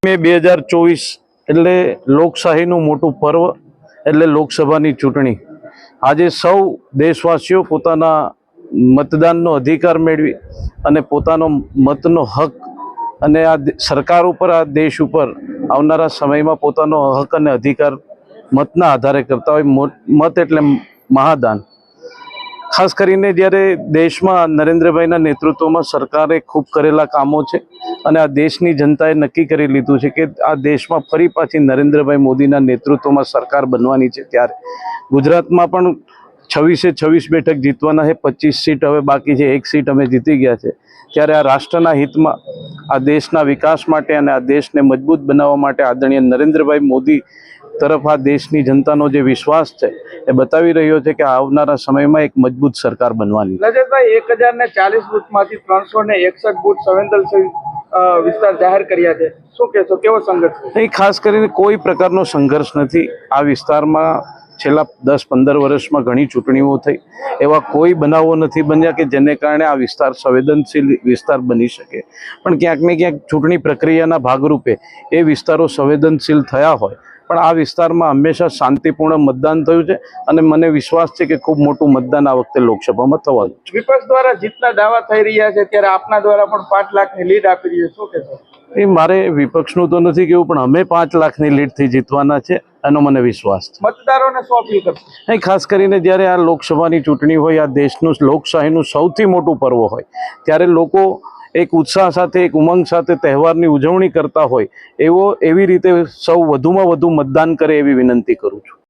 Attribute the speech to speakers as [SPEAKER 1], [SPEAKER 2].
[SPEAKER 1] મે 2024 એટલે લોકશાહીનું મોટું પર્વ એટલે લોકસભાની ચૂંટણી। આજે સૌ દેશવાસીઓ પોતાના મતદાનનો અધિકાર મેળવી અને પોતાનો મતનો હક અને આ સરકાર ઉપર, આ દેશ ઉપર આવનારા સમયમાં પોતાનો હક અને અધિકાર મતના આધારે કરતા હોય। મત એટલે મહાદાન। ખાસ કરીને જ્યારે દેશમાં નરેન્દ્રભાઈના નેતૃત્વમાં સરકારે ખૂબ કરેલા કામો છે અને આ દેશની જનતાએ નક્કી કરી લીધું છે કે આ દેશમાં ફરી પાછી નરેન્દ્રભાઈ મોદીના નેતૃત્વમાં સરકાર બનવાની છે, ત્યારે ગુજરાતમાં પણ 26 બેઠક જીતવાના છે। 25 સીટ હવે બાકી છે, 1 સીટ અમે જીતી ગયા છે। ત્યારે આ રાષ્ટ્રના હિતમાં, આ દેશના વિકાસ માટે અને આ દેશને મજબૂત બનાવવા માટે આદરણીય નરેન્દ્રભાઈ મોદી તરફ આ દેશની જનતાનો જે વિશ્વાસ છે એ બતાવી રહ્યો છે કે આવનારા સમયમાં એક મજબૂત સરકાર બનવાની છે।
[SPEAKER 2] લજતભાઈ, 1040 બૂથમાંથી 361 બૂથ સંવેદનશીલ વિસ્તાર જાહેર કર્યા છે, શું કહેશો, કેવો સંઘર્ષ છે?
[SPEAKER 1] અહીં ખાસ કરીને કોઈ પ્રકારનો સંઘર્ષ નથી। આ વિસ્તારમાં છેલ્લા 10-15 વર્ષમાં ઘણી ચૂંટણીઓ થઈ, એવા કોઈ બનાવો નથી બન્યા કે જેને કારણે આ વિસ્તાર સંવેદનશીલ વિસ્તાર બની શકે, પણ ક્યાંક ને ક્યાંક ચૂંટણી પ્રક્રિયાના ભાગરૂપે એ વિસ્તારો સંવેદનશીલ થયા હોય, પણ આ વિસ્તારમાં હંમેશા શાંતિપૂર્ણ મતદાન થયું છે અને મને વિશ્વાસ છે કે ખૂબ મોટું મતદાન આ વખતે લોકસભામાં થવાનું છે।
[SPEAKER 2] વિપક્ષ દ્વારા જીતના દાવા થઈ રહ્યા છે, ત્યારે આપના દ્વારા પણ 5 લાખની લીડ આપી રહી છે, શું કહેશો?
[SPEAKER 1] એ મારે વિપક્ષનું તો નથી કેવું, પણ અમે 5 લાખની લીડથી જીતવાના છે એનો મને વિશ્વાસ છે।
[SPEAKER 2] મતદારોને શું અપીલ કરશો?
[SPEAKER 1] અહીં ખાસ કરીને જ્યારે આ લોકસભાની ચૂંટણી હોય, આ દેશનું લોકશાહીનું સૌથી મોટું પર્વ હોય, ત્યારે લોકો એક ઉત્સાહ સાથે, એક ઉમંગ સાથે તહેવારની ઉજવણી કરતા હોય, એવી રીતે સૌ વધુમાં વધુ મતદાન કરે એવી વિનંતી કરું છું।